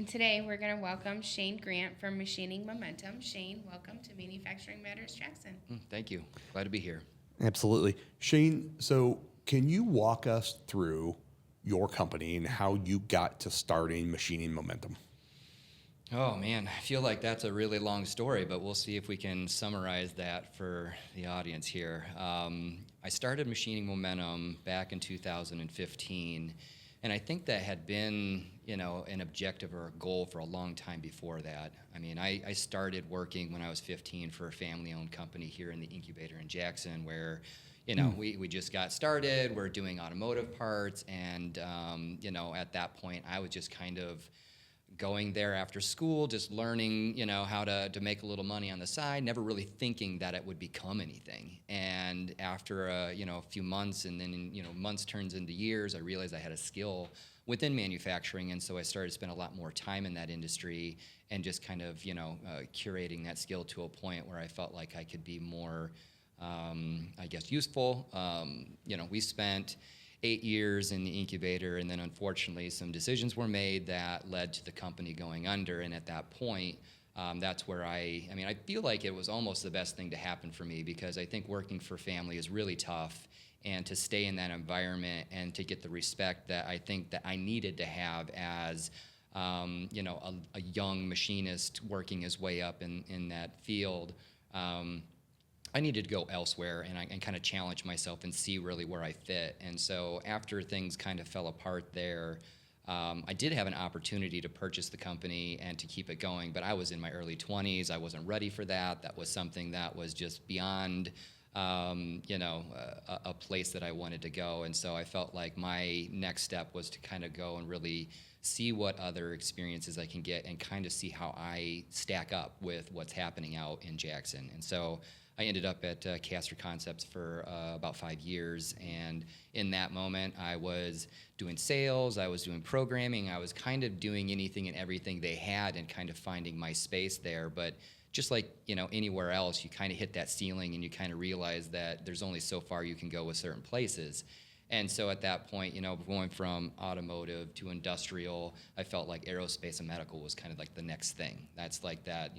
And today we're going to welcome Shane Grant from Machining Momentum. Shane, welcome to Manufacturing Matters Jackson. Thank you. Glad to be here. Absolutely. Shane, so can you walk us through your company and how you got to starting Machining Momentum? Oh man, I feel like that's a really long story, but we'll see if we can summarize that for the audience here. I started Machining Momentum back in 2015, and I think that had been, an objective or a goal for a long time before that. I mean, I started working when I was 15 for a family-owned company here in the incubator in Jackson, where we just got started. We're doing automotive parts, and at that point, I was just kind of going there after school, just learning, how to make a little money on the side, never really thinking that it would become anything. And after a few months, and then months turns into years, I realized I had a skill within manufacturing, and so I started to spend a lot more time in that industry and just kind of curating that skill to a point where I felt like I could be more, useful. We spent 8 years in the incubator, and then unfortunately some decisions were made that led to the company going under. And at that point, that's where I feel like it was almost the best thing to happen for me, because I think working for family is really tough, and to stay in that environment and to get the respect that I think that I needed to have as a young machinist working his way up in that field. I needed to go elsewhere and kind of challenge myself and see really where I fit. And so after things kind of fell apart there, I did have an opportunity to purchase the company and to keep it going, but I was in my early 20s. I wasn't ready for that. That was something that was just beyond a place that I wanted to go. And so I felt like my next step was to kind of go and really see what other experiences I can get and kind of see how I stack up with what's happening out in Jackson. And so I ended up at Caster Concepts for about 5 years, and in that moment I was doing sales, I was doing programming, I was kind of doing anything and everything they had and kind of finding my space there. But just like anywhere else, you kind of hit that ceiling and you kind of realize that there's only so far you can go with certain places. And so at that point, going from automotive to industrial, I felt like aerospace and medical was kind of like the next thing. That's like that,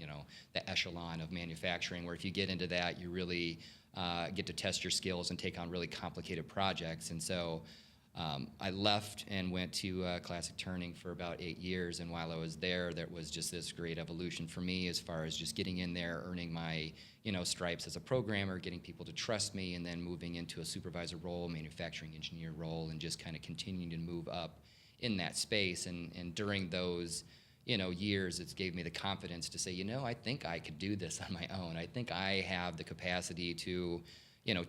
the echelon of manufacturing, where if you get into that, you really get to test your skills and take on really complicated projects. And so I left and went to Classic Turning for about 8 years, and while I was there, there was just this great evolution for me as far as just getting in there, earning my stripes as a programmer, getting people to trust me, and then moving into a supervisor role, manufacturing engineer role, and just kind of continuing to move up in that space. And during those years, it's gave me the confidence to say, I think I could do this on my own. I think I have the capacity to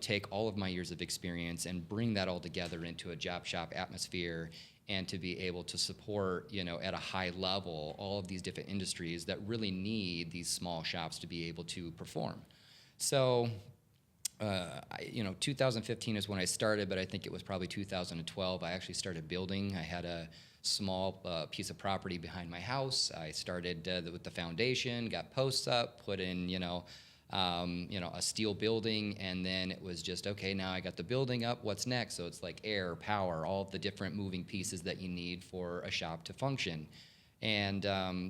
take all of my years of experience and bring that all together into a job shop atmosphere, and to be able to support, at a high level, all of these different industries that really need these small shops to be able to perform. So, 2015 is when I started, but I think it was probably 2012. I actually started building. I had a small piece of property behind my house. I started with the foundation, got posts up, put in, a steel building, and then it was just, okay, now I got the building up, what's next? So it's like air, power, all of the different moving pieces that you need for a shop to function. And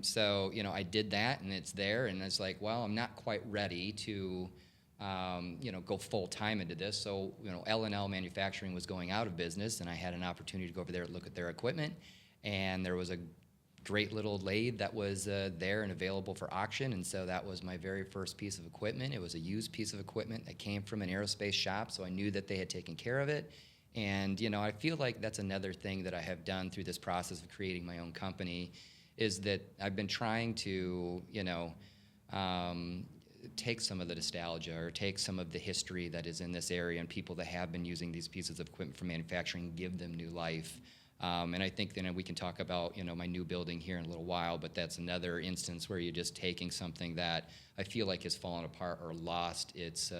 so, I did that, and it's there, and it's like, well, I'm not quite ready to, go full time into this. So, L&L Manufacturing was going out of business, and I had an opportunity to go over there and look at their equipment, and there was a great little lathe that was there and available for auction, and so that was my very first piece of equipment. It was a used piece of equipment that came from an aerospace shop, so I knew that they had taken care of it. And I feel like that's another thing that I have done through this process of creating my own company, is that I've been trying to take some of the nostalgia or take some of the history that is in this area and people that have been using these pieces of equipment for manufacturing, give them new life. And I think we can talk about my new building here in a little while, but that's another instance where you're just taking something that I feel like has fallen apart or lost its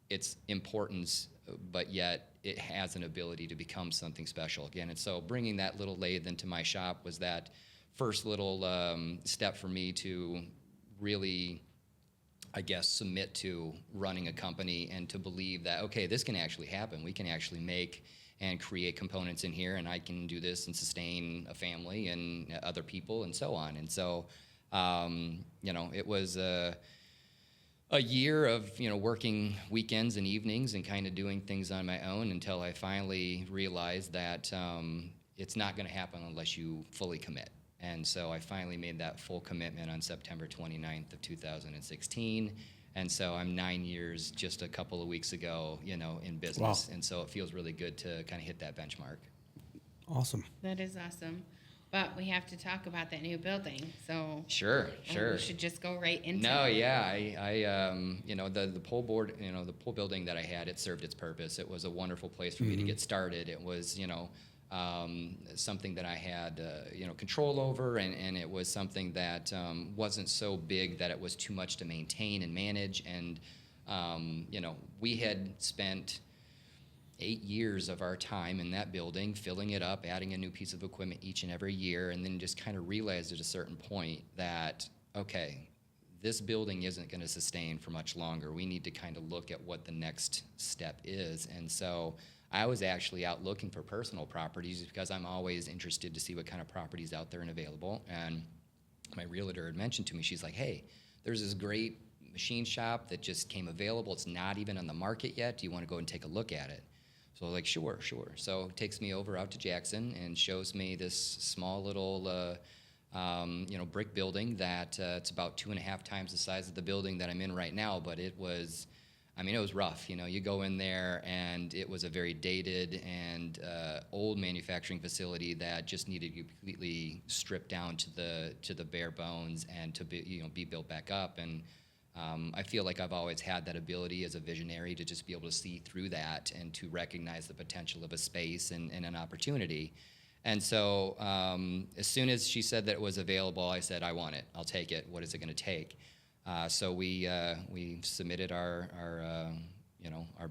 its importance, but yet it has an ability to become something special again. And so bringing that little lathe into my shop was that first little step for me to really I guess, submit to running a company and to believe that, okay, this can actually happen. We can actually make and create components in here, and I can do this and sustain a family and other people and so on. And so, it was a year of, working weekends and evenings and kind of doing things on my own until I finally realized that it's not going to happen unless you fully commit. And so I finally made that full commitment on September 29th of 2016. And so I'm 9 years just a couple of weeks ago, in business. Wow. And so it feels really good to kind of hit that benchmark. Awesome. That is awesome. But we have to talk about that new building. So Sure. we should just go right into No, it. yeah, the pole board, the pole building that I had, it served its purpose. It was a wonderful place for me to get started. It was, something that I had, control over, and it was something that wasn't so big that it was too much to maintain and manage. And, we had spent 8 years of our time in that building, filling it up, adding a new piece of equipment each and every year, and then just kind of realized at a certain point that, okay, this building isn't going to sustain for much longer. We need to kind of look at what the next step is. And so I was actually out looking for personal properties because I'm always interested to see what kind of properties out there and available. And my realtor had mentioned to me, she's like, hey, there's this great machine shop that just came available. It's not even on the market yet. Do you want to go and take a look at it? So I was like, sure. So it takes me over out to Jackson and shows me this small little, brick building that it's about 2.5 times the size of the building that I'm in right now. But it was rough. You go in there and it was a very dated and old manufacturing facility that just needed to be completely stripped down to the bare bones and to be built back up. And I feel like I've always had that ability as a visionary to just be able to see through that and to recognize the potential of a space and an opportunity. And so as soon as she said that it was available, I said, I want it. I'll take it. What is it going to take? So we submitted our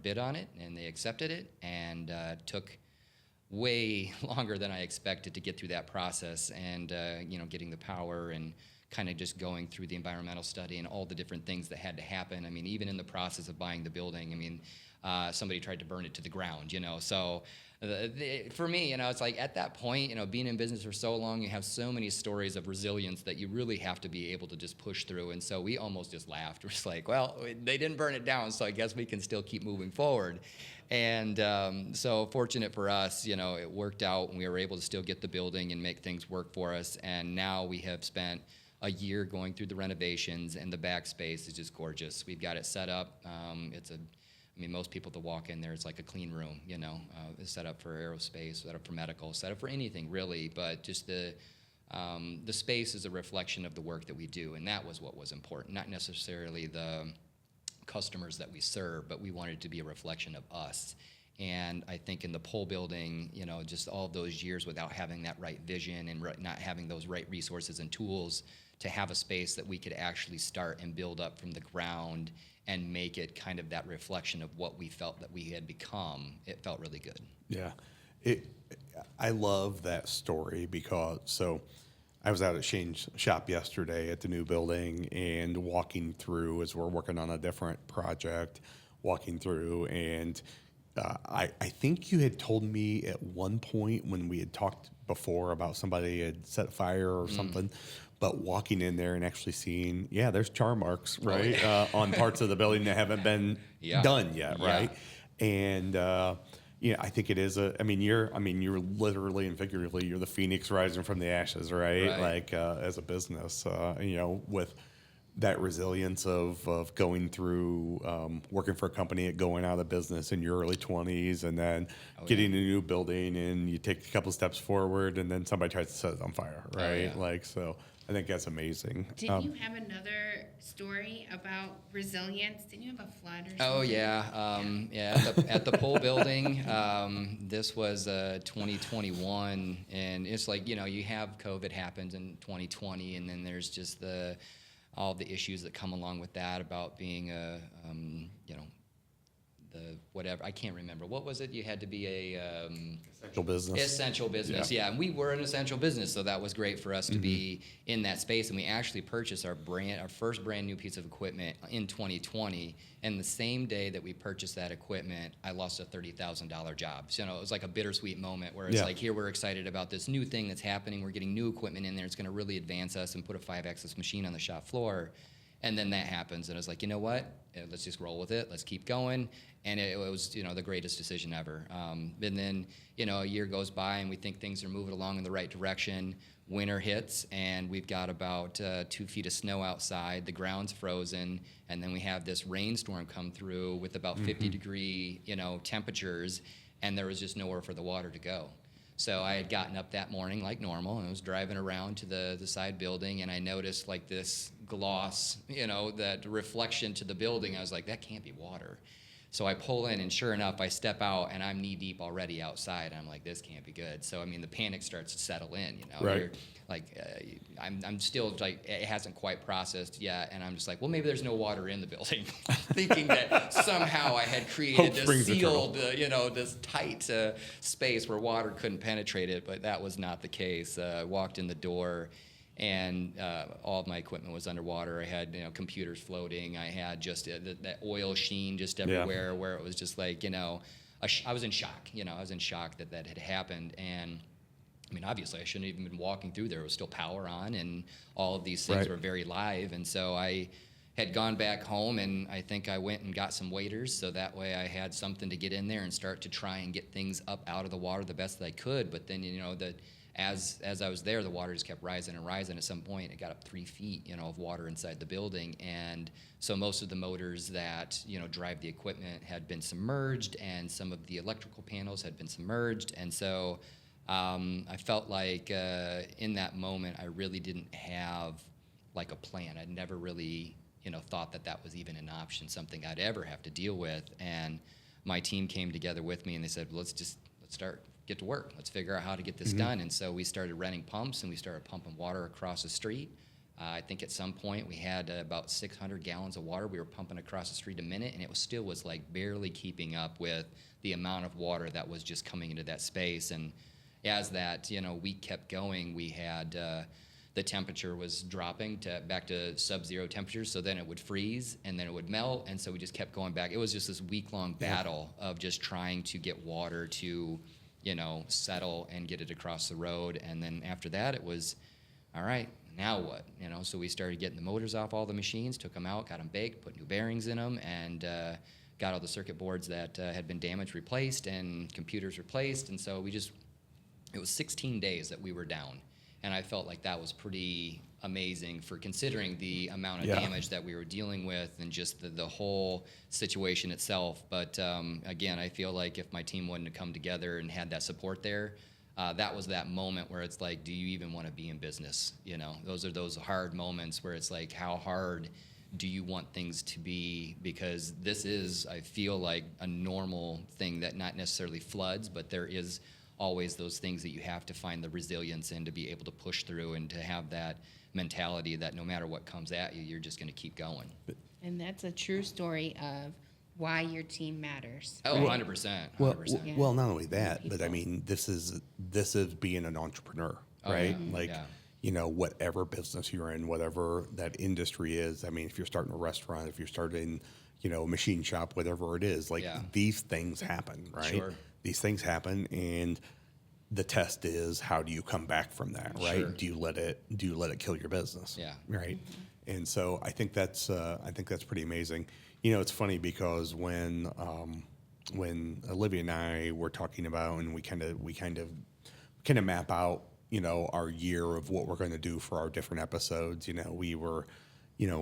bid on it, and they accepted it, and took way longer than I expected to get through that process, and getting the power and kind of just going through the environmental study and all the different things that had to happen. I mean, even in the process of buying the building, somebody tried to burn it to the ground, So for me, it's like at that point, being in business for so long, you have so many stories of resilience that you really have to be able to just push through. And so we almost just laughed. We're just like, well, they didn't burn it down, so I guess we can still keep moving forward. And so fortunate for us, it worked out, and we were able to still get the building and make things work for us. And now we have spent a year going through the renovations, and the backspace is just gorgeous. We've got it set up. Most people that walk in there, it's like a clean room, It's set up for aerospace, set up for medical, set up for anything really, but just the space is a reflection of the work that we do, and that was what was important, not necessarily the customers that we serve, but we wanted it to be a reflection of us. And I think in the pole building, just all of those years without having that right vision and not having those right resources and tools to have a space that we could actually start and build up from the ground and make it kind of that reflection of what we felt that we had become, it felt really good. Yeah. I love that story because, I was out at Shane's shop yesterday at the new building and walking through as we're working on a different project, walking through, and I think you had told me at one point when we had talked before about somebody had set fire or something, but walking in there and actually seeing, there's char marks, right, on parts of the building that haven't been done yet, right? And I think it is you're literally and figuratively, you're the phoenix rising from the ashes, right? Like as a business, with that resilience of going through working for a company, going out of business in your early 20s, and then getting a new building, and you take a couple steps forward, and then somebody tries to set it on fire, right? So I think that's amazing. Didn't you have another story about resilience? Didn't you have a flood or something? Oh, yeah. At the pole building, this was 2021, and it's like, you have COVID happens in 2020, and then there's just all the issues that come along with that about being the whatever. I can't remember. What was it? You had to be a Essential business. essential business. Yeah. And we were an essential business, so that was great for us to be in that space. And we actually purchased our first brand new piece of equipment in 2020. And the same day that we purchased that equipment, I lost a $30,000 job. So, it was like a bittersweet moment where it's like, here we're excited about this new thing that's happening. We're getting new equipment in there. It's going to really advance us and put a 5-axis machine on the shop floor. And then that happens, and I was like, you know what? Let's just roll with it. Let's keep going. And it was, the greatest decision ever. And then, a year goes by, and we think things are moving along in the right direction. Winter hits, and we've got about 2 feet of snow outside. The ground's frozen, and then we have this rainstorm come through with about 50-degree, temperatures, and there was just nowhere for the water to go. So I had gotten up that morning like normal, and I was driving around to the side building, and I noticed like this gloss, that reflection to the building. I was like, that can't be water. So I pull in, and sure enough, I step out, and I'm knee deep already outside. I'm like, this can't be good. So the panic starts to settle in. Right. You're like, I'm still like, it hasn't quite processed yet, and I'm just like, well, maybe there's no water in the building, thinking that somehow I had created this sealed, this tight space where water couldn't penetrate it, but that was not the case. I walked in the door, and all of my equipment was underwater. I had computers floating. I had just that oil sheen just everywhere, where it was just like I was in shock. I was in shock that had happened. And obviously I shouldn't have even been walking through there. There was still power on, and all of these things were very live. And so I had gone back home, and I think I went and got some waders, so that way I had something to get in there and start to try and get things up out of the water the best that I could. But then as I was there, the water just kept rising and rising. At some point, it got up 3 feet, of water inside the building. And so most of the motors that, drive the equipment had been submerged, and some of the electrical panels had been submerged. And so I felt like in that moment, I really didn't have like a plan. I'd never really, thought that was even an option, something I'd ever have to deal with. And my team came together with me, and they said, well, let's get to work. Let's figure out how to get this done. And so we started renting pumps, and we started pumping water across the street. I think at some point we had about 600 gallons of water we were pumping across the street a minute, and it was like barely keeping up with the amount of water that was just coming into that space. And as that week kept going, we had the temperature was dropping back to sub-zero temperatures. So then it would freeze, and then it would melt, and so we just kept going back. It was just this week-long battle of just trying to get water to settle and get it across the road. And then after that, it was, all right, now what? So we started getting the motors off all the machines, took them out, got them baked, put new bearings in them, and got all the circuit boards that had been damaged replaced, and computers replaced. And so it was 16 days that we were down. And I felt like that was pretty amazing for considering the amount of damage that we were dealing with, and just the whole situation itself. But again, I feel like if my team wouldn't have come together and had that support there, that was that moment where it's like, do you even want to be in business? Those are those hard moments where it's like, how hard do you want things to be? Because this is, I feel like, a normal thing that not necessarily floods, but there is always those things that you have to find the resilience in to be able to push through, and to have that mentality that no matter what comes at you, you're just going to keep going. And that's a true story of why your team matters. Oh, 100%. 100%. Well, not only that, but this is being an entrepreneur, right? Whatever business you're in, whatever that industry is. If you're starting a restaurant, if you're starting, a machine shop, whatever it is, these things happen, right? Sure. These things happen, and the test is, how do you come back from that, right? Sure. Do you let it kill your business? Yeah. Right. Mm-hmm. And so I think that's pretty amazing. It's funny because when Olivia and I were talking about, and we kind of map out, our year of what we're going to do for our different episodes. We were,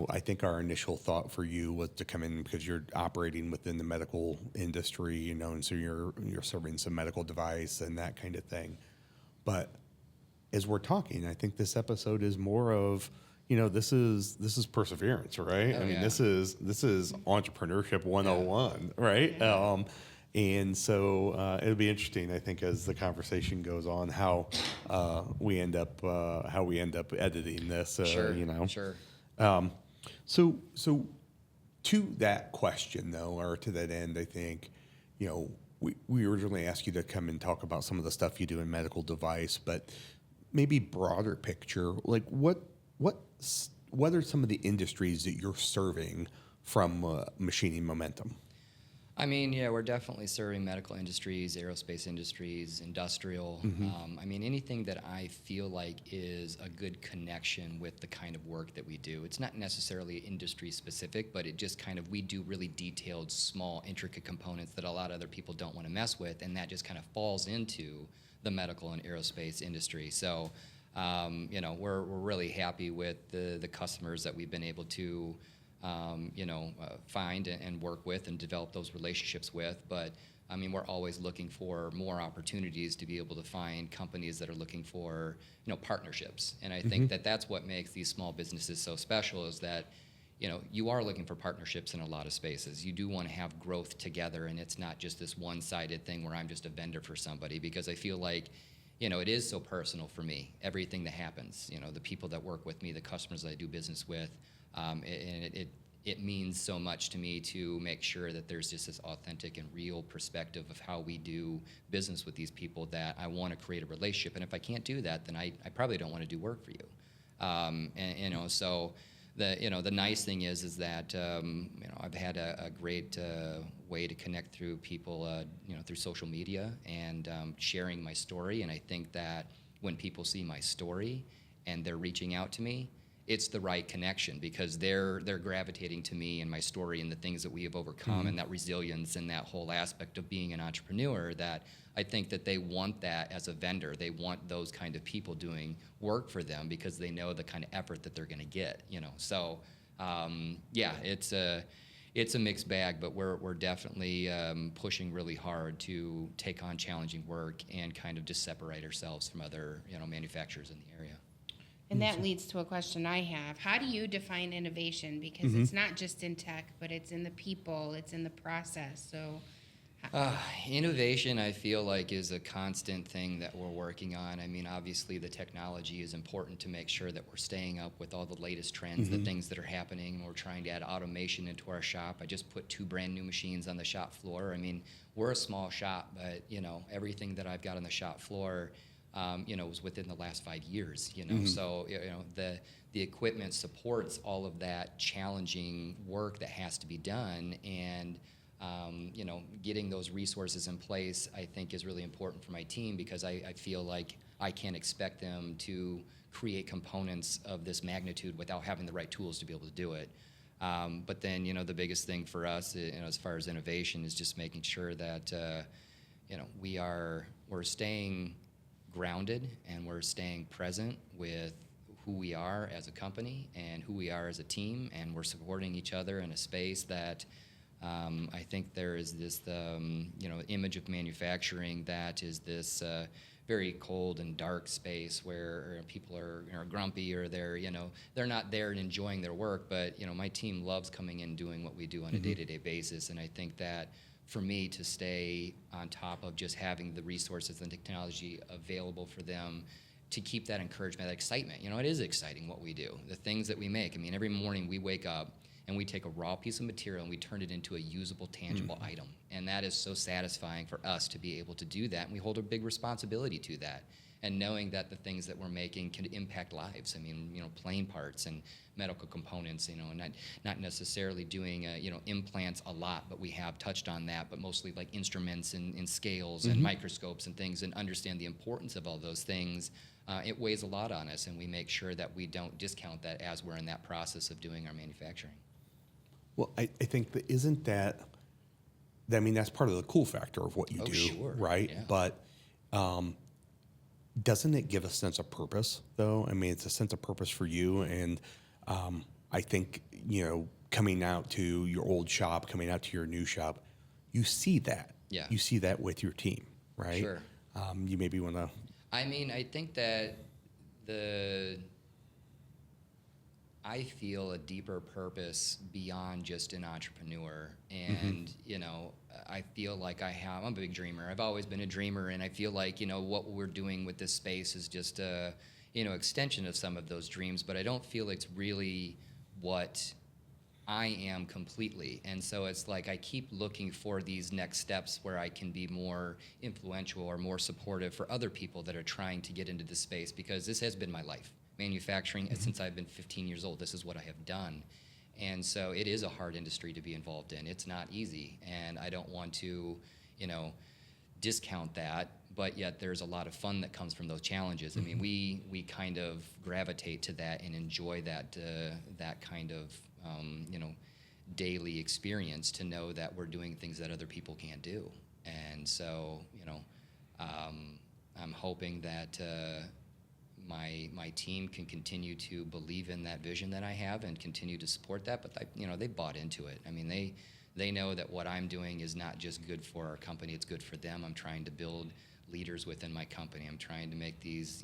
I think our initial thought for you was to come in because you're operating within the medical industry, and so you're serving some medical device and that kind of thing. But as we're talking, I think this episode is more of, this is perseverance, right? Oh, this is entrepreneurship 101, right? Yeah. And so it'll be interesting, I think, as the conversation goes on, how we end up editing this. Sure. Sure. So to that question, though, or to that end, I think, we originally asked you to come and talk about some of the stuff you do in medical device, but maybe broader picture, like what are some of the industries that you're serving from machining momentum? I mean, yeah, we're definitely serving medical industries, aerospace industries, industrial. I mean, anything that I feel like is a good connection with the kind of work that we do. It's not necessarily industry specific, but it just kind of, we do really detailed, small, intricate components that a lot of other people don't want to mess with, and that just kind of falls into the medical and aerospace industry. So, we're really happy with the customers that we've been able to find and work with and develop those relationships with. But I mean, we're always looking for more opportunities to be able to find companies that are looking for, partnerships. And I think that that's what makes these small businesses so special, is that, you are looking for partnerships in a lot of spaces. You do want to have growth together, and it's not just this one-sided thing where I'm just a vendor for somebody, because I feel like, it is so personal for me, everything that happens, the people that work with me, the customers that I do business with. And it means so much to me to make sure that there's just this authentic and real perspective of how we do business with these people, that I want to create a relationship. And if I can't do that, then I probably don't want to do work for you. So the nice thing is that I've had a great way to connect through people, through social media and sharing my story. And I think that when people see my story and they're reaching out to me, it's the right connection, because they're gravitating to me and my story and the things that we have overcome, and that resilience and that whole aspect of being an entrepreneur, that I think that they want that as a vendor. They want those kind of people doing work for them, because they know the kind of effort that they're going to get, So, it's a mixed bag, but we're definitely pushing really hard to take on challenging work and kind of just separate ourselves from other, manufacturers in the area. And that leads to a question I have. How do you define innovation? Because it's not just in tech, but it's in the people, it's in the process. So, innovation, I feel like, is a constant thing that we're working on. I mean, obviously, the technology is important to make sure that we're staying up with all the latest trends, the things that are happening, and we're trying to add automation into our shop. I just put 2 brand new machines on the shop floor. I mean, we're a small shop, but, everything that I've got on the shop floor, was within the last 5 years, So, the equipment supports all of that challenging work that has to be done. And, getting those resources in place, I think, is really important for my team, because I feel like I can't expect them to create components of this magnitude without having the right tools to be able to do it. But then, the biggest thing for us, as far as innovation, is just making sure that, we're staying grounded and we're staying present with who we are as a company and who we are as a team, and we're supporting each other in a space that I think there is this image of manufacturing that is this very cold and dark space where people are grumpy, or they're not there and enjoying their work. But my team loves coming in and doing what we do on a day-to-day basis, and I think that for me to stay on top of just having the resources and technology available for them, to keep that encouragement, that excitement. It is exciting what we do, the things that we make. I mean, every morning we wake up and we take a raw piece of material and we turn it into a usable, tangible item. And that is so satisfying for us to be able to do that. And we hold a big responsibility to that. And knowing that the things that we're making can impact lives. I mean, plane parts and medical components, and not necessarily doing, implants a lot, but we have touched on that, but mostly like instruments and scales and microscopes and things, and understand the importance of all those things. It weighs a lot on us, and we make sure that we don't discount that as we're in that process of doing our manufacturing. Well, I think that isn't that, I mean, that's part of the cool factor of what you do, sure. right? Yeah. But doesn't it give a sense of purpose, though? I mean, it's a sense of purpose for you. And I think, coming out to your old shop, coming out to your new shop, you see that. Yeah. You see that with your team, right? Sure. You maybe want to... I mean, I think that I feel a deeper purpose beyond just an entrepreneur. And, I feel like I'm a big dreamer. I've always been a dreamer, and I feel like, what we're doing with this space is just a, extension of some of those dreams, but I don't feel it's really what I am completely. And so it's like I keep looking for these next steps where I can be more influential or more supportive for other people that are trying to get into this space, because this has been my life. Manufacturing, since I've been 15 years old, this is what I have done. And so it is a hard industry to be involved in. It's not easy. And I don't want to, discount that, but yet there's a lot of fun that comes from those challenges. I mean, we kind of gravitate to that and enjoy that that kind of daily experience, to know that we're doing things that other people can't do. And so I'm hoping that my team can continue to believe in that vision that I have and continue to support that. But they bought into it. I mean, they know that what I'm doing is not just good for our company, it's good for them. I'm trying to build leaders within my company. I'm trying to make these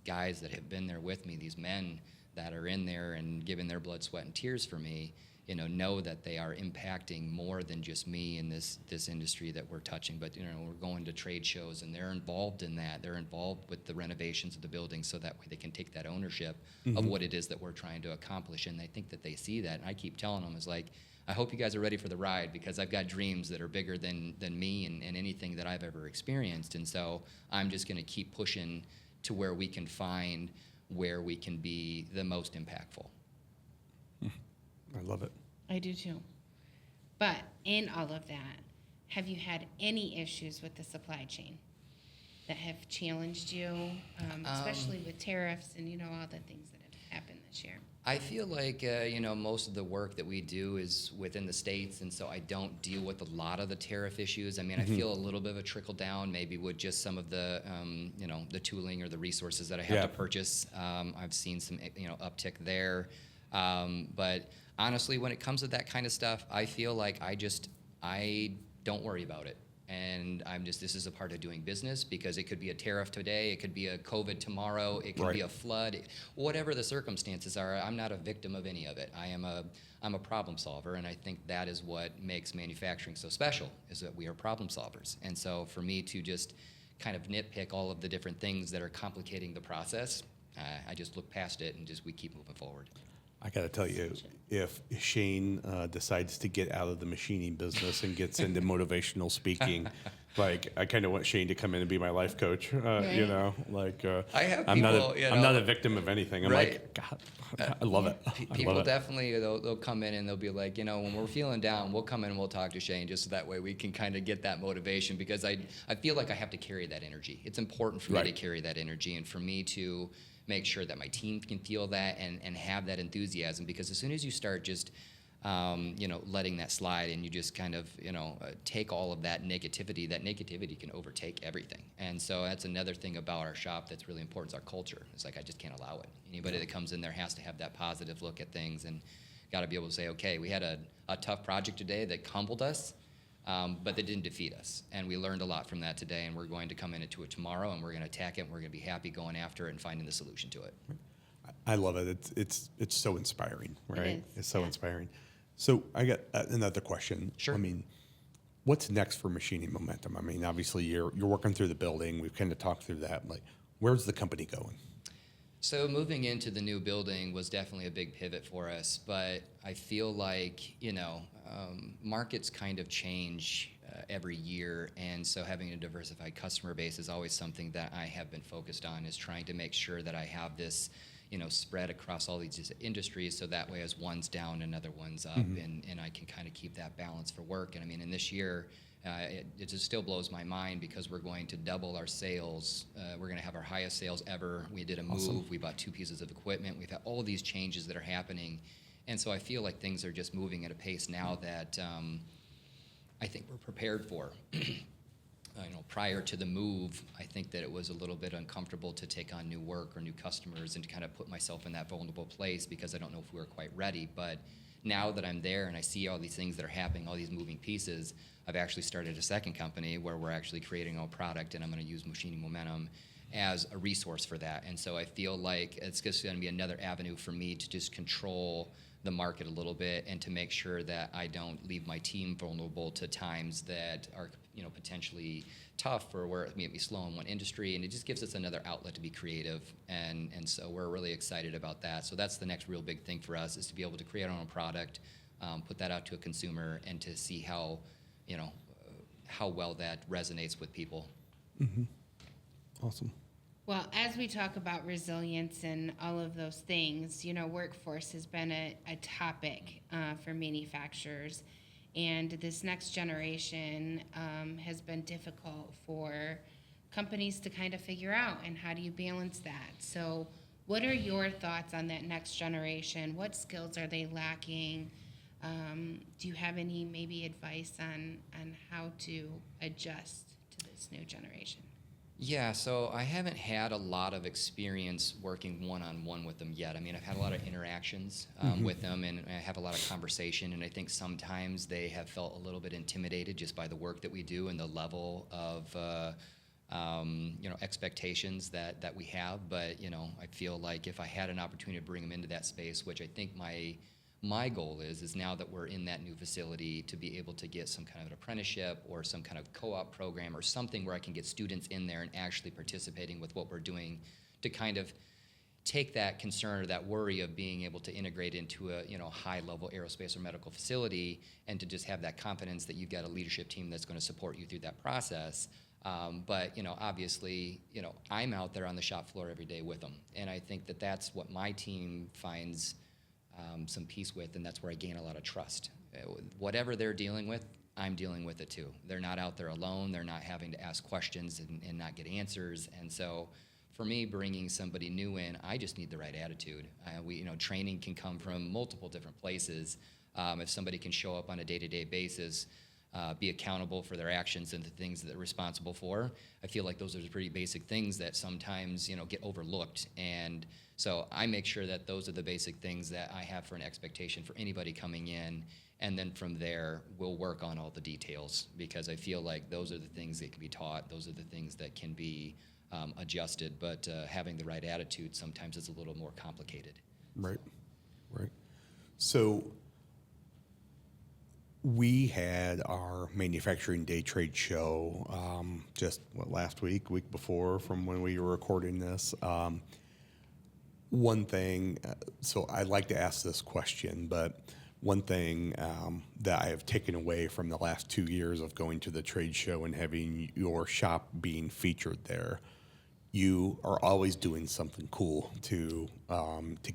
guys that have been there with me, these men that are in there and giving their blood, sweat, and tears for me, know that they are impacting more than just me in this industry that we're touching. But we're going to trade shows, and they're involved in that. They're involved with the renovations of the building, so that way they can take that ownership of what it is that we're trying to accomplish. And I think that they see that. And I keep telling them, it's like, I hope you guys are ready for the ride, because I've got dreams that are bigger than me and anything that I've ever experienced. And so I'm just going to keep pushing to where we can find where we can be the most impactful. I love it. I do too. But in all of that, have you had any issues with the supply chain that have challenged you, especially with tariffs and all the things that have happened this year? I feel like, most of the work that we do is within the States, and so I don't deal with a lot of the tariff issues. I mean, I feel a little bit of a trickle down, maybe with just some of the, the tooling or the resources that I have to purchase. I've seen some, uptick there. But honestly, when it comes to that kind of stuff, I feel like I don't worry about it. And this is a part of doing business, because it could be a tariff today, it could be a COVID tomorrow, it could be a flood, whatever the circumstances are. I'm not a victim of any of it. I'm a problem solver, and I think that is what makes manufacturing so special, is that we are problem solvers. And so for me to just kind of nitpick all of the different things that are complicating the process, I just look past it and we keep moving forward. I got to tell you, if Shane decides to get out of the machining business and gets into motivational speaking, I kind of want Shane to come in and be my life coach. I have I'm people, I'm not a victim of anything. I'm like, God, I love it. People definitely, they'll come in and they'll be like, when we're feeling down, we'll come in and we'll talk to Shane, just so that way we can kind of get that motivation, because I feel like I have to carry that energy. It's important for me to carry that energy, and for me to make sure that my team can feel that and have that enthusiasm, because as soon as you start just letting that slide, and you just kind of take all of that negativity can overtake everything. And so that's another thing about our shop that's really important, is our culture. It's like, I just can't allow it. Anybody that comes in there has to have that positive look at things, and got to be able to say, okay, we had a tough project today that humbled us, but that didn't defeat us. And we learned a lot from that today, and we're going to come into it tomorrow, and we're going to attack it, and we're going to be happy going after it and finding the solution to it. I love it. It's so inspiring, right? It is, It's so inspiring. So I got another question. Sure. I mean, what's next for Machining Momentum? I mean, obviously you're working through the building. We've kind of talked through that. Where's the company going? So moving into the new building was definitely a big pivot for us, but I feel like, markets kind of change every year, and so having a diversified customer base is always something that I have been focused on, is trying to make sure that I have this, spread across all these industries, so that way as one's down, another one's up, and I can kind of keep that balance for work. And I mean, in this year, it just still blows my mind, because we're going to double our sales. We're going to have our highest sales ever. We did a move. We bought 2 pieces of equipment. We've had all these changes that are happening. And so I feel like things are just moving at a pace now that I think we're prepared for. Prior to the move, I think that it was a little bit uncomfortable to take on new work or new customers, and to kind of put myself in that vulnerable place, because I don't know if we were quite ready. But now that I'm there and I see all these things that are happening, all these moving pieces, I've actually started a second company where we're actually creating a product, and I'm going to use Machining Momentum as a resource for that. And so I feel like it's just going to be another avenue for me to just control the market a little bit, and to make sure that I don't leave my team vulnerable to times that are, potentially tough, or where it may be slow in one industry. And it just gives us another outlet to be creative, and so we're really excited about that. So that's the next real big thing for us, is to be able to create our own product, put that out to a consumer, and to see how well that resonates with people. Awesome. Well, as we talk about resilience and all of those things, workforce has been a topic for manufacturers. And this next generation has been difficult for companies to kind of figure out. And how do you balance that? So what are your thoughts on that next generation? What skills are they lacking? Do you have any maybe advice on how to adjust to this new generation? Yeah, so I haven't had a lot of experience working one-on-one with them yet. I mean, I've had a lot of interactions with them, and I have a lot of conversation, and I think sometimes they have felt a little bit intimidated just by the work that we do and the level of expectations that we have. But, I feel like if I had an opportunity to bring them into that space, which I think my goal is now that we're in that new facility, to be able to get some kind of an apprenticeship or some kind of co-op program or something where I can get students in there and actually participating with what we're doing, to kind of take that concern or that worry of being able to integrate into a high-level aerospace or medical facility, and to just have that confidence that you've got a leadership team that's going to support you through that process. But obviously, I'm out there on the shop floor every day with them, and I think that that's what my team finds some peace with, and that's where I gain a lot of trust. Whatever they're dealing with, I'm dealing with it too. They're not out there alone. They're not having to ask questions and not get answers. And so for me, bringing somebody new in, I just need the right attitude. Training can come from multiple different places. If somebody can show up on a day-to-day basis, be accountable for their actions and the things that they're responsible for, I feel like those are the pretty basic things that sometimes get overlooked. And so I make sure that those are the basic things that I have for an expectation for anybody coming in, and then from there we'll work on all the details, because I feel like those are the things that can be taught, those are the things that can be adjusted, but having the right attitude sometimes is a little more complicated. Right. So we had our manufacturing day trade show just last week before from when we were recording this. One thing, so I like to ask this question, but one thing that I have taken away from the last 2 years of going to the trade show and having your shop being featured there, you are always doing something cool to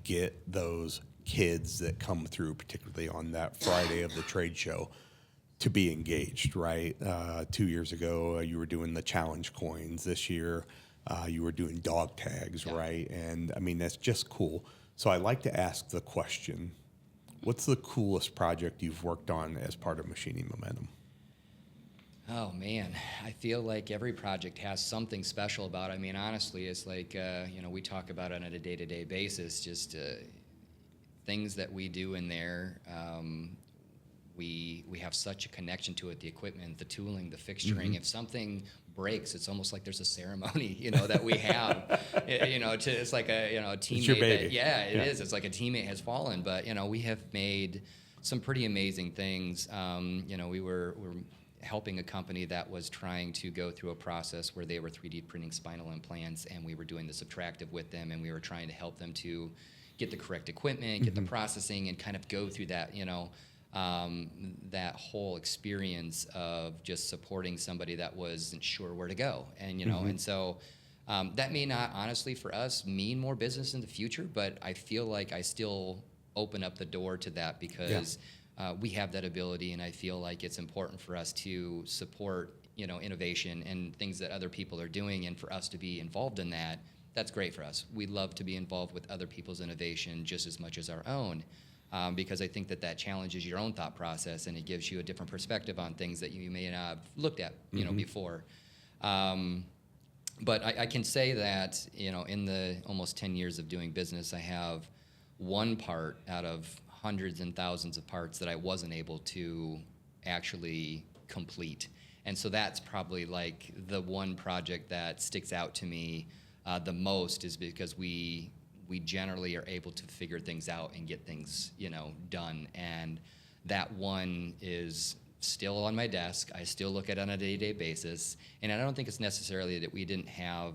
get those kids that come through, particularly on that Friday of the trade show, to be engaged, right? 2 years ago, you were doing the challenge coins. This year, you were doing dog tags, Yeah. right? And I mean, that's just cool. So I like to ask the question, what's the coolest project you've worked on as part of Machining Momentum? Oh man, I feel like every project has something special about it. I mean, honestly, it's like, we talk about it on a day-to-day basis, just things that we do in there. We have such a connection to it, the equipment, the tooling, the fixturing. If something breaks, it's almost like there's a ceremony, that we have. It's like a teammate. It's your baby. It is. It's like a teammate has fallen, but we have made some pretty amazing things. We're helping a company that was trying to go through a process where they were 3D printing spinal implants, and we were doing the subtractive with them, and we were trying to help them to get the correct equipment, get the processing, and kind of go through that, that whole experience of just supporting somebody that wasn't sure where to go. And, and so that may not, honestly, for us, mean more business in the future, but I feel like I still open up the door to that, because we have that ability, and I feel like it's important for us to support, innovation and things that other people are doing, and for us to be involved in that. That's great for us. We love to be involved with other people's innovation just as much as our own, because I think that challenges your own thought process, and it gives you a different perspective on things that you may not have looked at, before. But I can say that, in the almost 10 years of doing business, I have one part out of hundreds and thousands of parts that I wasn't able to actually complete. And so that's probably like the one project that sticks out to me the most, is because we we generally are able to figure things out and get things, done. And that one is still on my desk. I still look at it on a day-to-day basis. And I don't think it's necessarily that we didn't have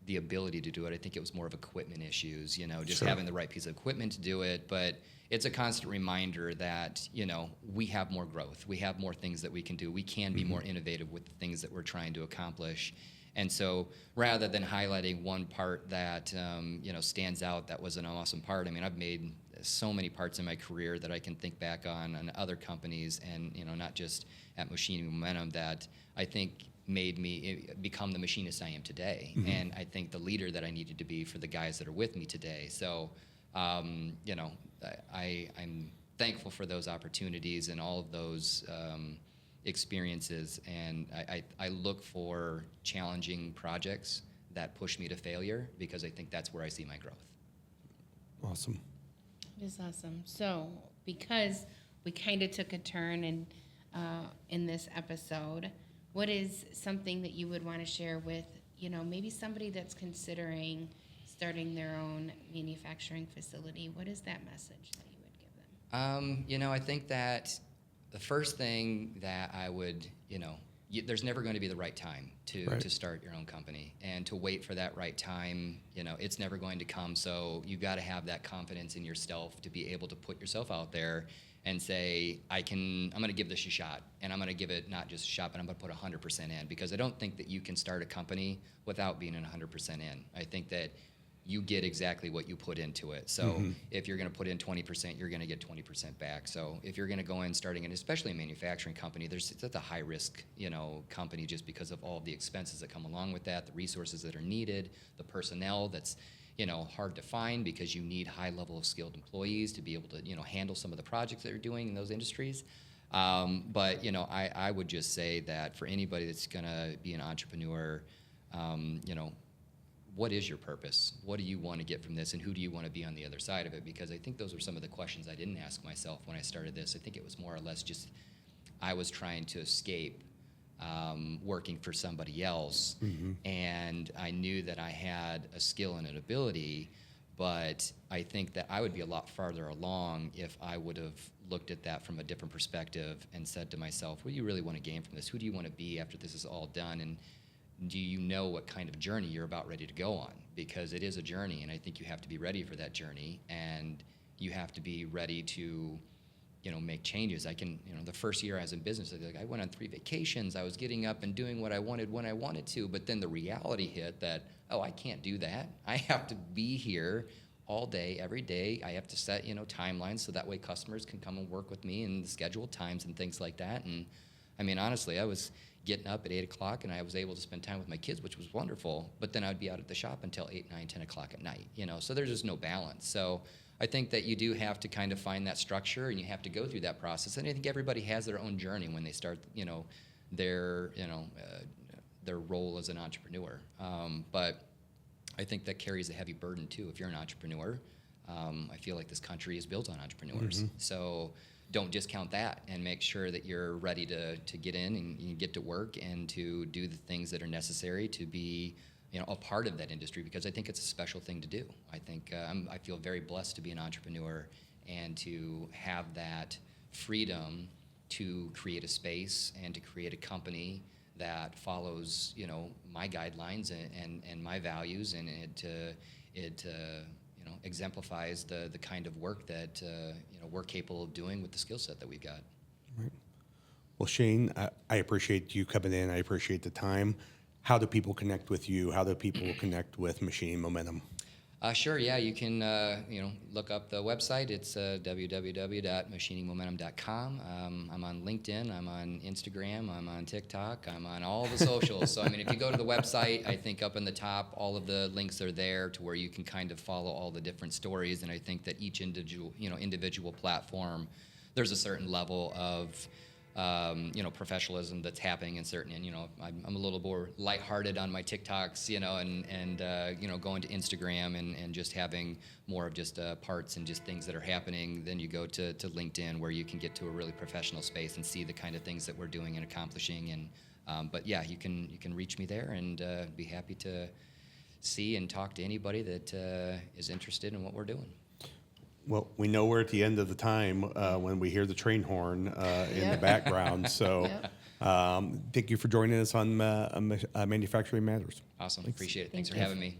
the ability to do it. I think it was more of equipment issues, just having the right piece of equipment to do it. But it's a constant reminder that, we have more growth. We have more things that we can do. We can be more innovative with the things that we're trying to accomplish. And so rather than highlighting one part that, stands out, that was an awesome part. I mean, I've made so many parts in my career that I can think back on other companies and, not just at Machining Momentum, that I think made me become the machinist I am today. And I think the leader that I needed to be for the guys that are with me today. So, I'm thankful for those opportunities and all of those experiences. And I look for challenging projects that push me to failure, because I think that's where I see my growth. Awesome. It is awesome. So, because we kind of took a turn in this episode, what is something that you would want to share with, maybe somebody that's considering starting their own manufacturing facility? What is that message that you would give them? I think that the first thing that I would, there's never going to be the right time to start your own company, and to wait for that right time, it's never going to come. So you got to have that confidence in yourself to be able to put yourself out there and say, I'm going to give this a shot, and I'm going to give it not just a shot, but I'm going to put 100% in, because I don't think that you can start a company without being 100% in. I think that you get exactly what you put into it. So if you're going to put in 20%, you're going to get 20% back. So if you're going to go in starting, and especially a manufacturing company, that's a high risk, company, just because of all the expenses that come along with that, the resources that are needed, the personnel that's, hard to find, because you need high level of skilled employees to be able to, handle some of the projects that you're doing in those industries. But, I would just say that for anybody that's going to be an entrepreneur, what is your purpose? What do you want to get from this, and who do you want to be on the other side of it? Because I think those were some of the questions I didn't ask myself when I started this. I think it was more or less just I was trying to escape working for somebody else, and I knew that I had a skill and an ability, but I think that I would be a lot farther along if I would have looked at that from a different perspective and said to myself, what do you really want to gain from this? Who do you want to be after this is all done? And do you know what kind of journey you're about ready to go on? Because it is a journey, and I think you have to be ready for that journey, and you have to be ready to make changes. The first year I was in business, I went on 3 vacations. I was getting up and doing what I wanted when I wanted to, but then the reality hit that, I can't do that. I have to be here all day, every day. I have to set, timelines so that way customers can come and work with me and schedule times and things like that. And I mean, honestly, I was getting up at 8 o'clock, and I was able to spend time with my kids, which was wonderful, but then I'd be out at the shop until 8, 9, 10 o'clock at night, so there's just no balance. So I think that you do have to kind of find that structure, and you have to go through that process. And I think everybody has their own journey when they start, their role as an entrepreneur. But I think that carries a heavy burden too. If you're an entrepreneur, I feel like this country is built on entrepreneurs. So don't discount that, and make sure that you're ready to get in and you get to work and to do the things that are necessary to be a part of that industry, because I think it's a special thing to do. I think I feel very blessed to be an entrepreneur and to have that freedom to create a space and to create a company that follows, my guidelines and my values, and it exemplifies the kind of work that we're capable of doing with the skill set that we've got. Right. Well, Shane, I appreciate you coming in. I appreciate the time. How do people connect with you? How do people connect with Machining Momentum? Sure, yeah, you can look up the website. It's www.machiningmomentum.com. I'm on LinkedIn, I'm on Instagram, I'm on TikTok, I'm on all the socials. So, if you go to the website, I think up in the top, all of the links are there to where you can kind of follow all the different stories. And I think that each individual platform, there's a certain level of professionalism that's happening in certain, and, I'm a little more lighthearted on my TikToks, and going to Instagram and just having more of just parts and just things that are happening. Then you go to LinkedIn, where you can get to a really professional space and see the kind of things that we're doing and accomplishing. And, but yeah, you can reach me there, and be happy to see and talk to anybody that is interested in what we're doing. Well, we know we're at the end of the time when we hear the train horn in the background. So thank you for joining us on Manufacturing Matters. Awesome. Appreciate it. Thanks for Thank you. having me.